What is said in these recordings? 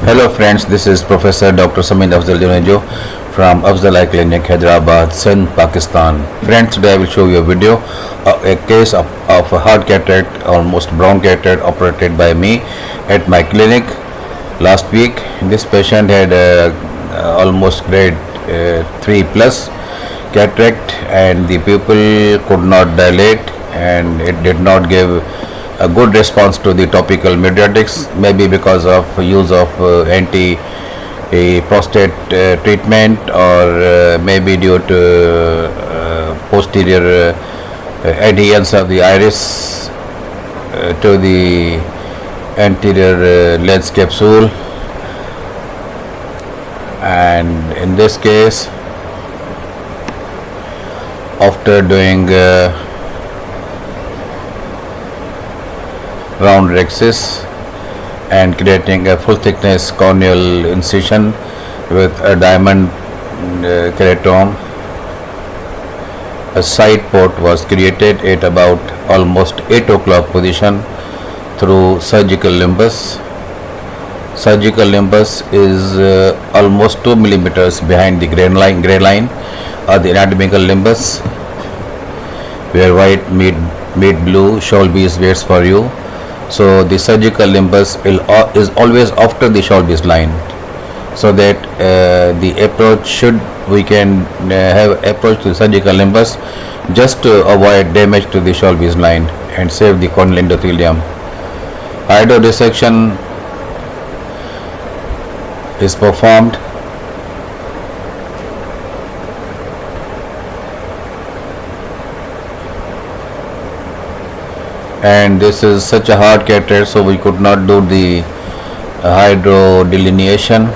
Hello friends, this is Professor Dr. Sameen Afzal Junejo from Afzal Eye Clinic, Hyderabad, Sindh, Pakistan. Friends, today I will show you a video, a case of a hard cataract, almost brown cataract operated by me at my clinic last week. This patient had almost grade 3 plus cataract and the pupil could not dilate and it did not give a good response to the topical mydriatics, maybe because of use of anti prostate treatment, or maybe due to posterior adherence of the iris to the anterior lens capsule. And in this case, after doing round rhexis and creating a full thickness corneal incision with a diamond keratome, a side port was created at about almost 8 o'clock position through surgical limbus. Surgical limbus is almost 2 millimeters behind the gray line or the anatomical limbus, where white mid blue Sholby's waits for you. So the surgical limbus is always after the Sholby's line, so that the approach we can have approach to the surgical limbus just to avoid damage to the Sholby's line and save the corneal endothelium. Hydrodissection is performed. And this is such a hard cataract, so we could not do the hydro delineation.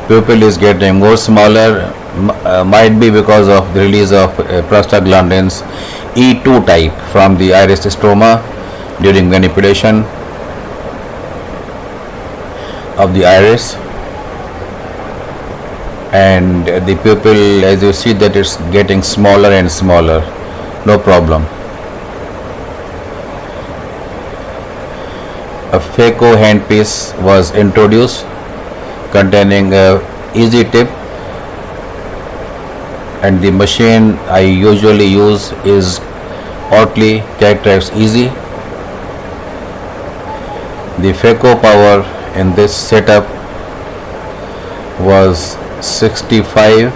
Pupil is getting more smaller, might be because of the release of prostaglandins E2 type from the iris stroma during manipulation of the iris. And the pupil, as you see, that it's getting smaller and smaller, no problem. A Phaco handpiece was introduced containing a easy tip, and the machine I usually use is Otley Cataract Easy. The Phaco power in this setup was 65,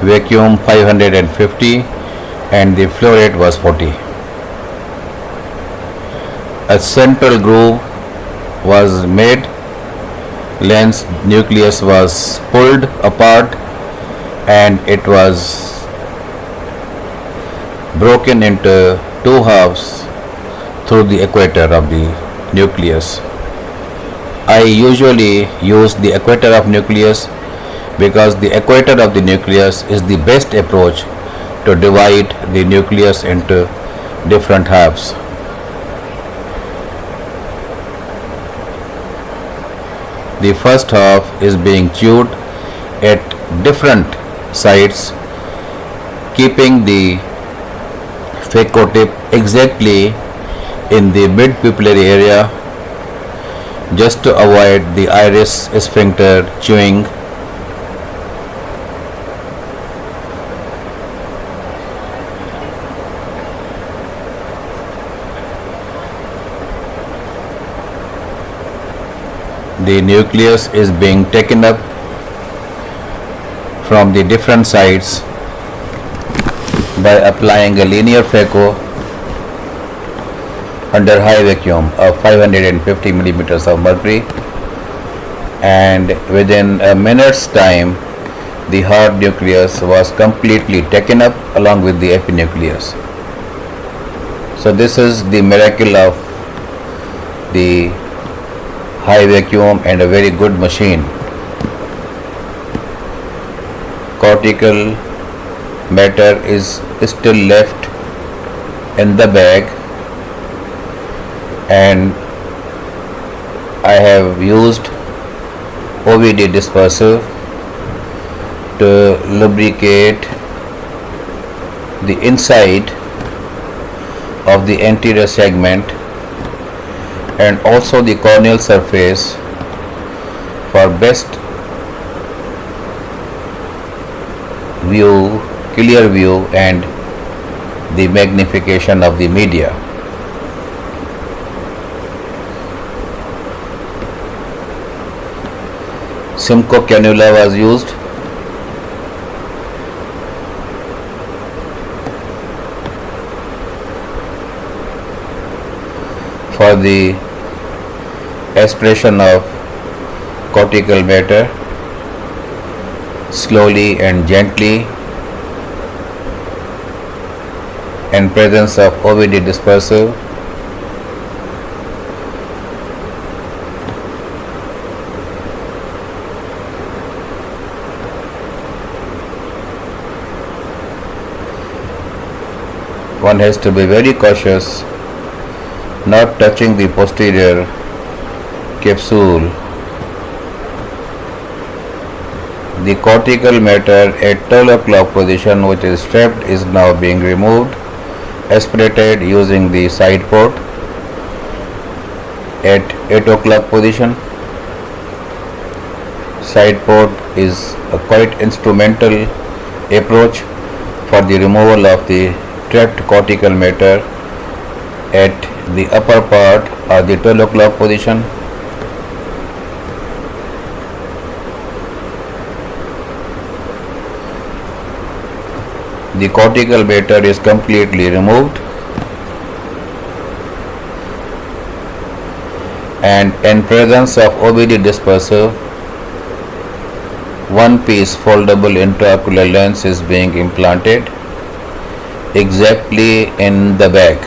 vacuum 550, and the flow rate was 40. A central groove was made, lens nucleus was pulled apart, and it was broken into two halves through the equator of the nucleus. I usually use the equator of nucleus because the equator of the nucleus is the best approach to divide the nucleus into different halves. The first half is being chewed at different sides, keeping the Phaco tip exactly in the mid-pupillary area, just to avoid the iris sphincter chewing. The nucleus is being taken up from the different sides by applying a linear Phaco under high vacuum of 550 millimeters of mercury, and within a minute's time the hard nucleus was completely taken up along with the epinucleus. So this is the miracle of the high vacuum and a very good machine. Cortical matter is still left in the bag, and I have used OVD dispersive to lubricate the inside of the anterior segment and also the corneal surface for best view, clear view, and the magnification of the media. Simcoe cannula was used. For the aspiration of cortical matter slowly and gently in presence of OVD dispersive. One has to be very cautious not touching the posterior capsule. The cortical matter at 12 o'clock position, which is strapped, is now being removed, aspirated using the side port. At 8 o'clock position, side port is a quite instrumental approach for the removal of the trapped cortical matter at the upper part of the 12 o'clock position. The cortical matter is completely removed, and in presence of OVD dispersive, one piece foldable intraocular lens is being implanted exactly in the bag.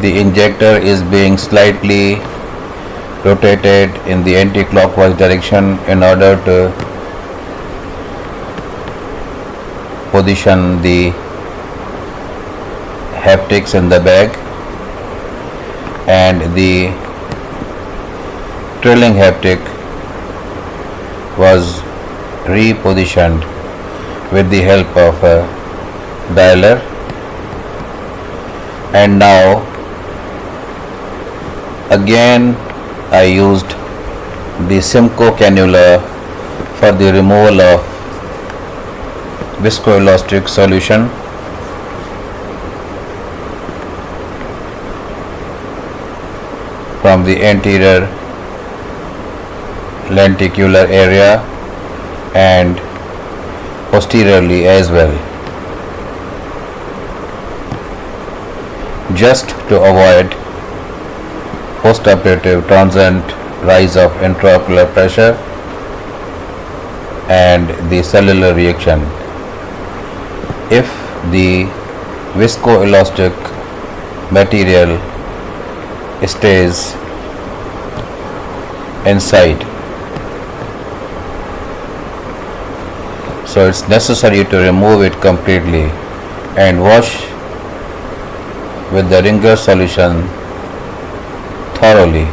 The injector is being slightly rotated in the anti-clockwise direction in order to position the haptics in the bag, and the trailing haptic was repositioned with the help of a dialer. And now again I used the Simcoe cannula for the removal of viscoelastic solution. From the anterior lenticular area and posteriorly as well, just to avoid postoperative transient rise of intraocular pressure and the cellular reaction. If the viscoelastic material stays inside, so it's necessary to remove it completely and wash with the ringer solution thoroughly.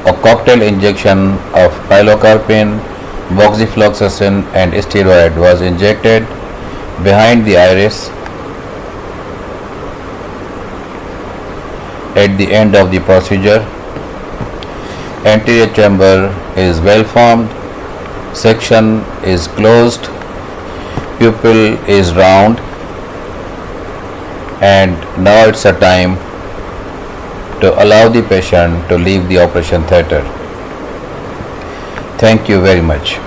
A cocktail injection of pilocarpine, moxifloxacin and steroid was injected behind the iris at the end of the procedure. Anterior chamber is well formed, section is closed, pupil is round, and now it's a time to allow the patient to leave the operation theatre. Thank you very much.